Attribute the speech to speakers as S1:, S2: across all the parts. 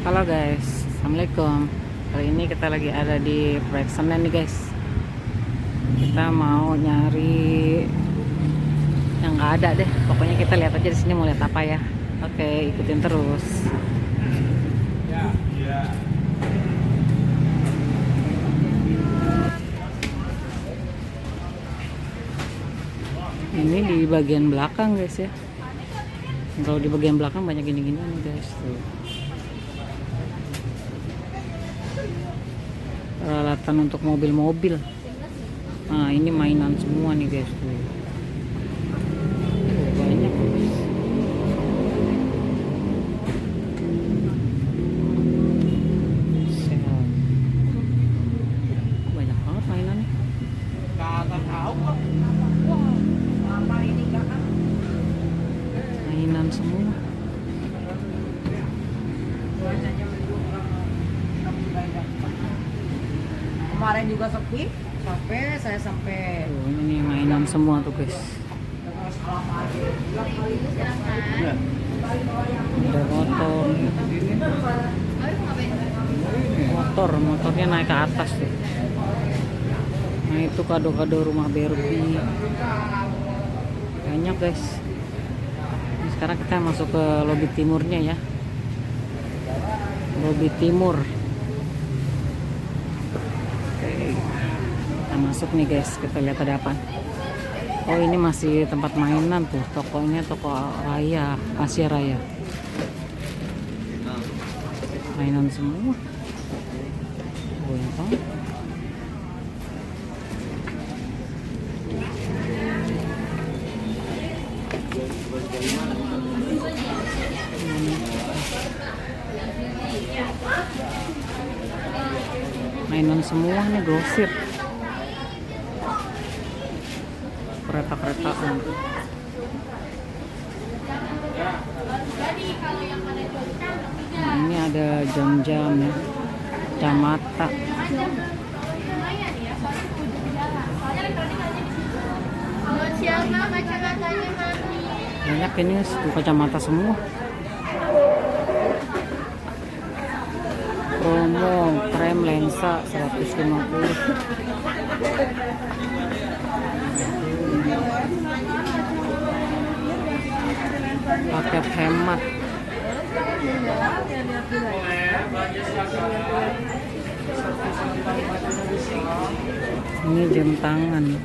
S1: Halo guys, assalamualaikum. Kali ini kita lagi ada di proyek Senen nih guys. Kita mau nyari yang nggak ada deh. Pokoknya kita lihat aja di sini mau lihat apa ya. Oke, ikutin terus. Ini di bagian belakang guys ya. Kalau di bagian belakang banyak gini-gini nih guys tuh. Peralatan untuk mobil-mobil. Nah, ini mainan semua nih guys tuh. Banyak guys. Sehat. Banyak banget mainannya. Mainan semua.
S2: Kemarin juga sepi, sampai
S1: Tuh, ini mainan semua tuh guys. Ada motornya naik ke atas tuh. Nah, itu kado-kado rumah Barbie. Banyak guys. Nah, sekarang kita masuk ke lobi timurnya ya. Lobi timur. Kita masuk nih guys, kita lihat ada apa. Oh, ini masih tempat mainan tuh. Tokonya toko Raya, Asia Raya. Mainan semua. Banyak banget. Mainan semua nih, grosir. Kereta-keretaan. Nah, ini ada jam-jam ya, kacamata. Banyak ini kacamata semua. Promo frame lensa 150. Paket hemat. Ini jam tangan. Jam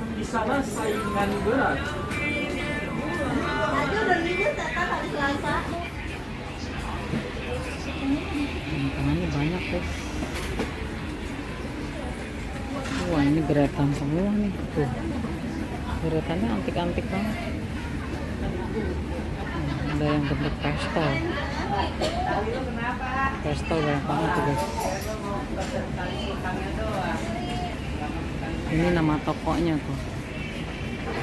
S1: tangannya banyak guys. Wah, ini geretan semua nih tuh. Geretannya antik-antik banget. Ada yang bentuk pistol banyak banget tuh guys. Ini nama tokonya tuh,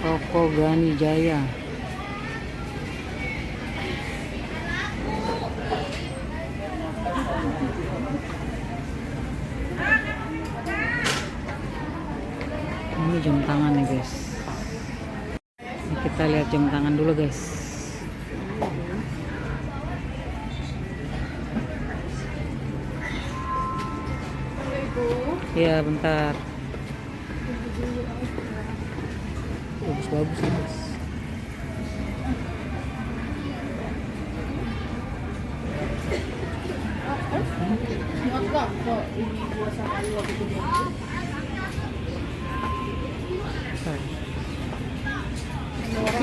S1: Toko Gani Jaya. Ini jam tangan nih guys. Ini kita lihat jam tangan dulu guys. Iya, bentar. Bagus-bagus nih guys.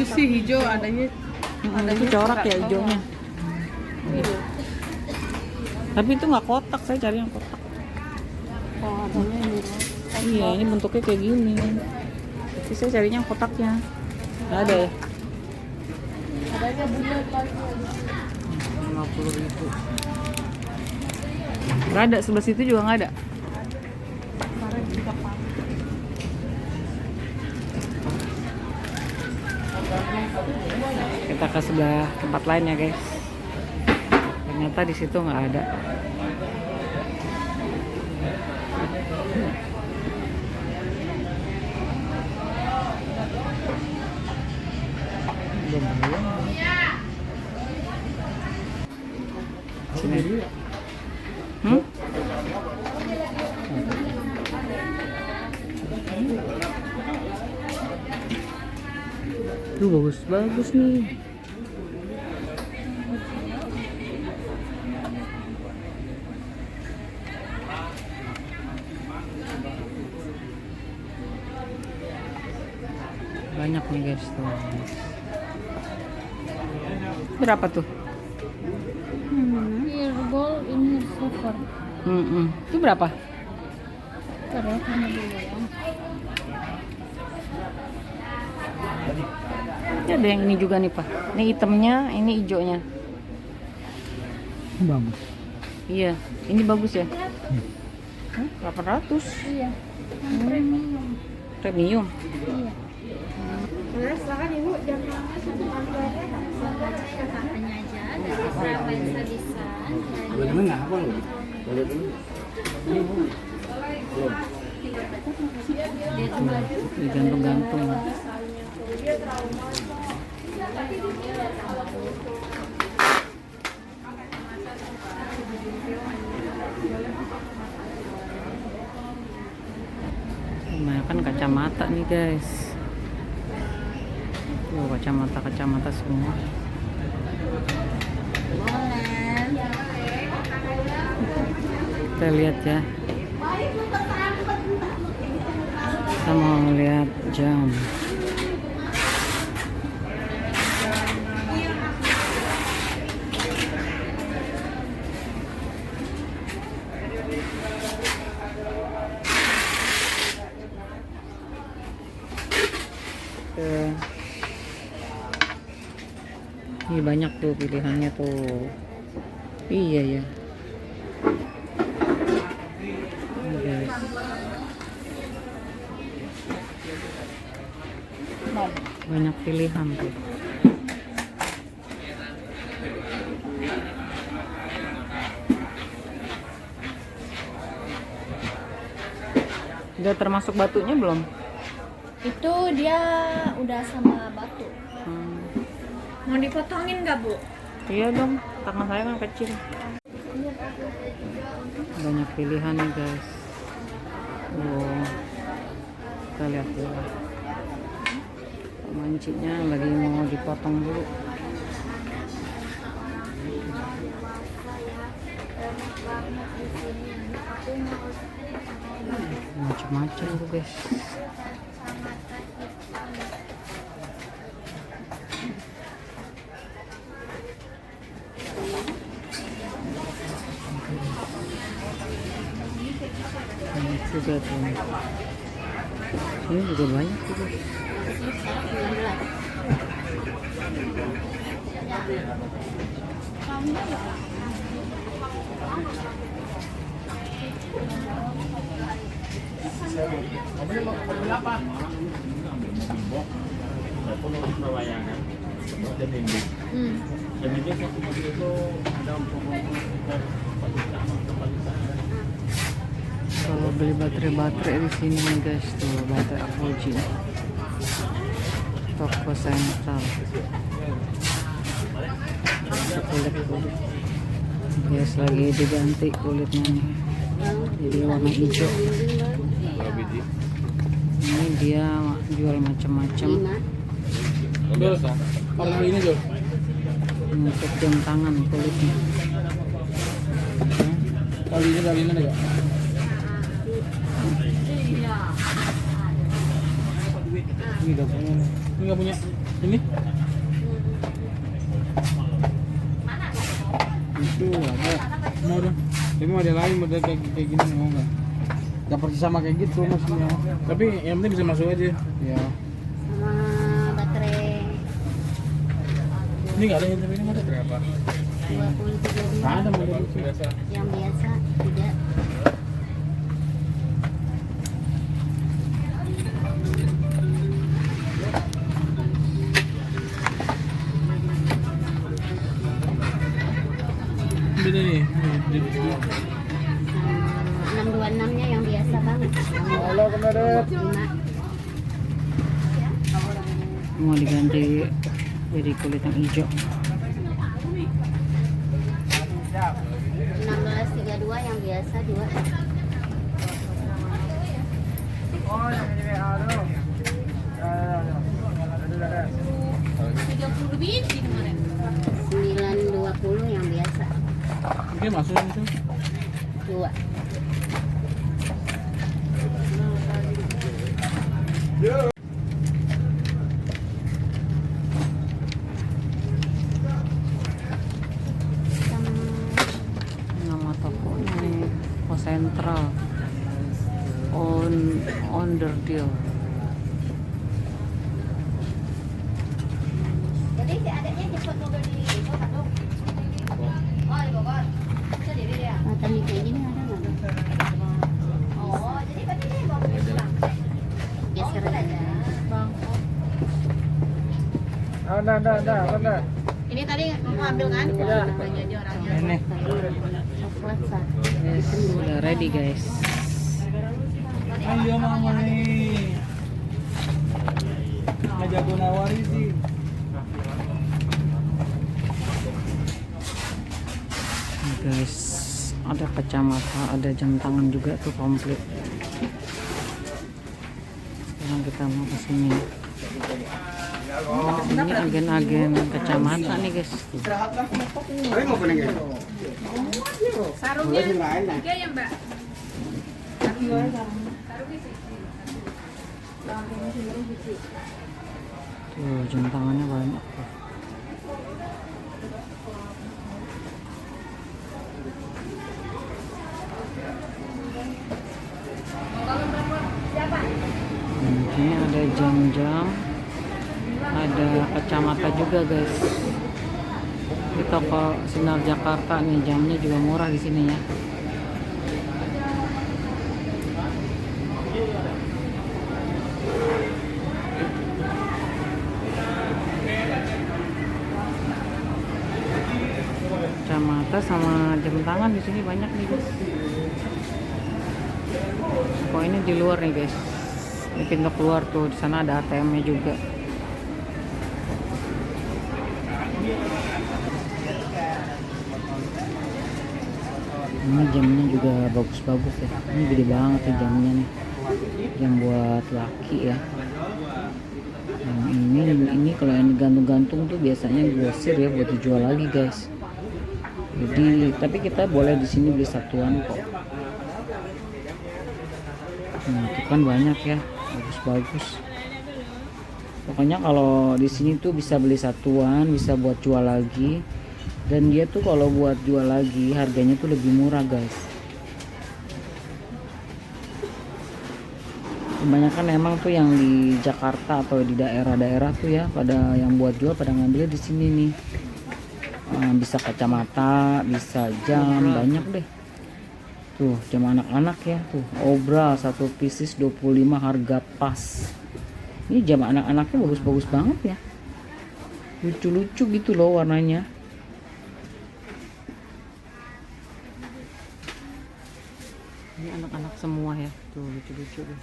S2: itu sih hijau adanya.
S1: Itu corak ya hijaunya. Tapi itu nggak kotak, saya cari yang kotak.
S2: Oh, adanya ini.
S1: Iya, ini bentuknya kayak gini. Tapi saya carinya yang kotaknya. Nggak ada ya?
S2: Adanya bulat lagi.
S1: 50.000. Nggak ada, sebelah situ juga nggak ada.
S2: Kemarin juga pakai.
S1: Kita ke sebelah tempat lain ya guys. Ternyata di situ nggak ada. Sini. Hmm? Tuh bagus nih. Banyak nih guys tuh. Berapa tuh?
S2: Herbal ini super.
S1: Itu berapa?
S2: Terus ini dulu ya.
S1: Ini ada yang ini juga nih Pak. Ini hitamnya, ini hijaunya.
S3: Bagus.
S1: Iya, ini bagus ya. 800.
S2: Iya. Premium.
S1: Premium.
S2: Iya. Boleh silakan Ibu jam
S4: Katanya aja dari Surabaya Sabisan.
S3: Boleh temen nggak? Apa lu? Boleh temen?
S1: Digantung-gantung. Kebanyakan kacamata nih guys. Tuh kacamata semua. Kita lihat ya. Kita mau lihat jam. Ini banyak tuh pilihannya tuh. Iya ya. Ini guys. Banyak pilihan tuh. Udah termasuk batunya belum?
S4: Itu dia udah sama batu.
S1: Hmm.
S4: Mau dipotongin nggak Bu?
S1: Iya dong, tangan saya kan kecil. Banyak pilihan nih guys. Oh, kita lihat dulu. Mancingnya lagi mau dipotong dulu. Macam-macam tuh guys. Banyak juga tuh. Ini juga banyak juga. Kalau beli baterai di sini nih guys, tuh baterai Fuji. Toko sentral. Kulit. Guys lagi diganti kulitnya nih. Jadi warna hijau. Ini dia jual macam-macam.
S3: Kalau ini tuh.
S1: Untuk jam tangan kulitnya.
S3: Kali ini ada ya? Ini nggak punya. Ini nggak punya. Ini? Itu ada. Mau dong. Tapi mau ada lain model kayak gini mau nggak? Gak persis sama kayak gitu maksudnya. Tapi yang penting bisa masuk aja. Ya.
S4: Sama baterai
S3: Ini nggak ada yang tapi ini ada berapa?
S4: 23
S3: Ada model itu.
S4: yang biasa tidak.
S3: Beda nih.
S4: 626 nya yang biasa Bang.
S3: Halo kemarin.
S4: 5.
S1: Mau diganti jadi kulit yang hijau.
S4: 1632 dua, yang biasa dua. Sembilan 20 yang biasa
S3: Oke, masukin itu.
S4: dua.
S1: Nama tokonya nih Oh Central on the deal.
S4: Jadi si adiknya jemput mobil di kota dong. Oh, di Bogor. Sendiri dia. Mata nih kayak gini ada nggak? Oh, jadi berarti dia bawa mobil pulang. Geser aja.
S2: Bang.
S3: Ada.
S2: Ini tadi mau ambil kan?
S3: Udah.
S2: Jadi orangnya.
S3: Ini.
S4: Coklat sah.
S1: Yes, udah ready guys.
S3: Ayo mama nih. Ngajak gue nawari sih.
S1: Nih guys, ada kacamata, ada jam tangan juga tuh komplit. Sekarang kita mau ke sini. Ini agen-agen kacamata nih guys.
S2: Sarungnya tiga ya Mbak?
S1: Tuh jam tangannya banyak tuh. Ini ada jam-jam, ada kacamata juga guys. Di toko Sinar Jakarta nih jamnya juga murah di sini ya. Kacamata sama jam tangan di sini banyak nih guys. Oh ini di luar nih guys. Ini pintu keluar tuh, di sana ada ATM-nya juga. Ini jamnya juga bagus-bagus ya. Ini gede banget nih jamnya nih. Jam buat laki ya. Yang ini kalau yang digantung-gantung tuh biasanya grosir ya buat dijual lagi guys. Jadi tapi kita boleh di sini beli satuan kok. Nah, itu kan banyak ya, bagus-bagus. Pokoknya kalau di sini tuh bisa beli satuan, bisa buat jual lagi. Dan dia tuh kalau buat jual lagi harganya tuh lebih murah guys. Kebanyakan emang tuh yang di Jakarta atau di daerah-daerah tuh ya, pada yang buat jual pada ngambilnya di sini nih. Bisa kacamata, bisa jam, banyak deh. Tuh jam anak-anak ya tuh, Obra 1 pieces 25 harga pas. Ini jam anak-anaknya bagus-bagus banget ya, lucu-lucu gitu loh warnanya. Ini anak-anak semua ya, tuh lucu-lucu deh.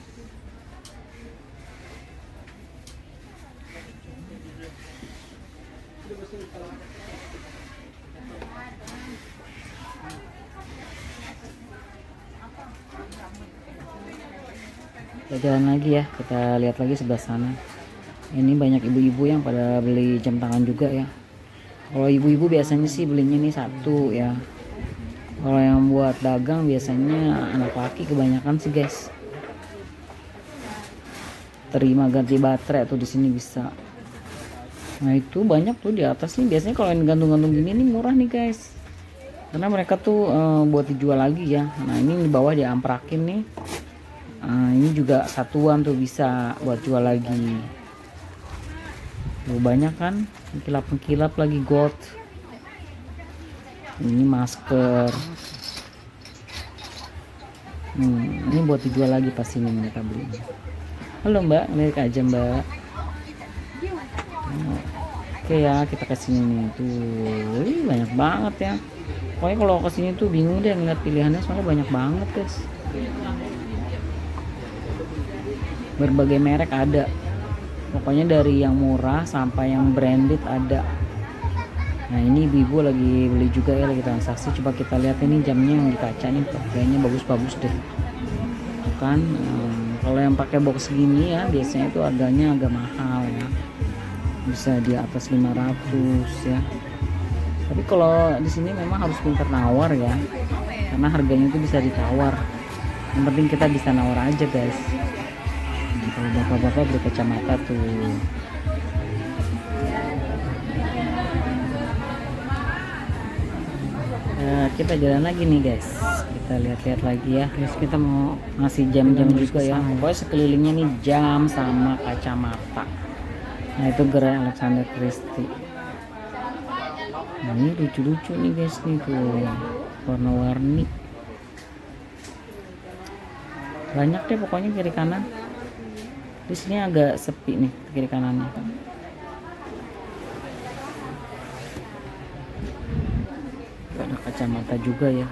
S1: Kita jalan lagi ya, kita lihat lagi sebelah sana. Ini banyak ibu-ibu yang pada beli jam tangan juga ya. Kalau ibu-ibu biasanya sih belinya nih satu ya. Kalau yang buat dagang biasanya anak laki kebanyakan sih guys. Terima ganti baterai tuh di sini bisa. Nah itu banyak tuh di atas nih. Biasanya kalau yang gantung-gantung gini nih murah nih guys. Karena mereka tuh buat dijual lagi ya. Nah ini di bawah diamprakin nih. Ini juga satuan tuh bisa buat jual lagi. Tuh banyak kan, kilap-kilap lagi gold. Ini masker. Ini buat dijual lagi pasti ini mereka beli. Halo Mbak, lihat aja Mbak. Oke ya, kita kesini nih tuh. Banyak banget ya. Pokoknya kalau kesini tuh bingung deh ngeliat pilihannya, soalnya banyak banget guys. Berbagai merek ada, pokoknya dari yang murah sampai yang branded ada. Nah ini ibu-ibu lagi beli juga ya, lagi transaksi. Coba kita lihat ini jamnya yang di kaca nih, kayaknya bagus-bagus deh. Kan kalau yang pakai box gini ya biasanya itu harganya agak mahal ya, bisa di atas 500 ya. Tapi kalau di sini memang harus pintar nawar ya, karena harganya itu bisa ditawar. Yang penting kita bisa nawar aja guys. Kalau bapak-bapak beli kacamata tuh. Kita jalan lagi nih guys, kita lihat-lihat lagi ya. Terus kita mau ngasih jam-jam juga ya. Pokoknya sekelilingnya nih jam sama kacamata. Nah itu gerai Alexander Christie. Nah, ini lucu-lucu nih guys nih tuh, warna-warni. Banyak deh pokoknya kiri kanan. Di sini agak sepi nih kiri kanannya. Ada kacamata juga ya.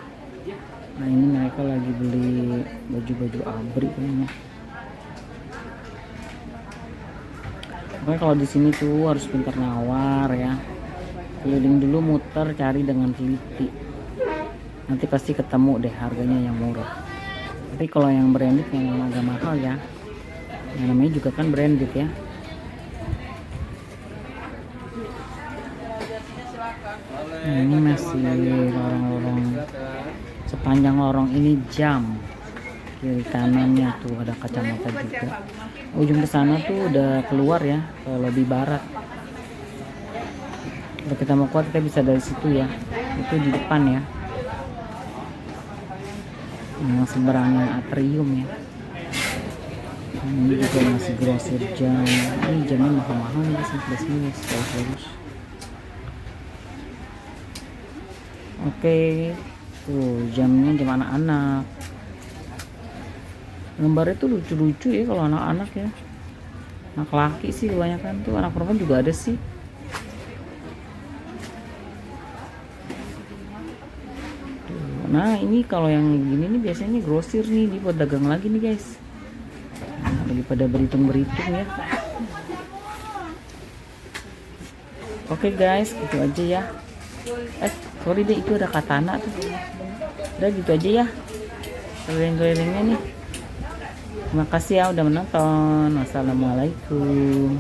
S1: Nah ini mereka lagi beli baju-baju abri kayaknya. Pokoknya kalau di sini tuh harus pintar nawar ya. Keliling dulu, muter, cari dengan teliti. Nanti pasti ketemu deh harganya yang murah. Tapi kalau yang branded yang agak mahal ya. Yang namanya juga kan branded ya. Nah, ini masih lorong-lorong, sepanjang lorong ini jam. Kiri kanannya tuh ada kacamata juga. Ujung ke sana tuh udah keluar ya, ke lebih barat. Kalau kita mau kuat kita bisa dari situ ya. Itu di depan ya. Yang seberangnya atrium ya. Ini juga masih grosir jam. Ini jamnya mahal-mahal nih sampai sini, bagus-bagus. Oke, tuh jamnya jam anak-anak. Gambarnya tuh lucu-lucu ya kalau anak-anak ya. Anak laki sih kebanyakan tuh, anak perempuan juga ada sih. Nah ini kalau yang gini nih biasanya grosir nih, dia buat dagang lagi nih guys. Nah, lagi pada berhitung-berhitung ya. Oke guys, gitu aja ya. Sorry deh, itu ada katana tuh. Udah gitu aja ya keliling-kelilingnya nih. Terima kasih ya udah menonton. Wassalamualaikum.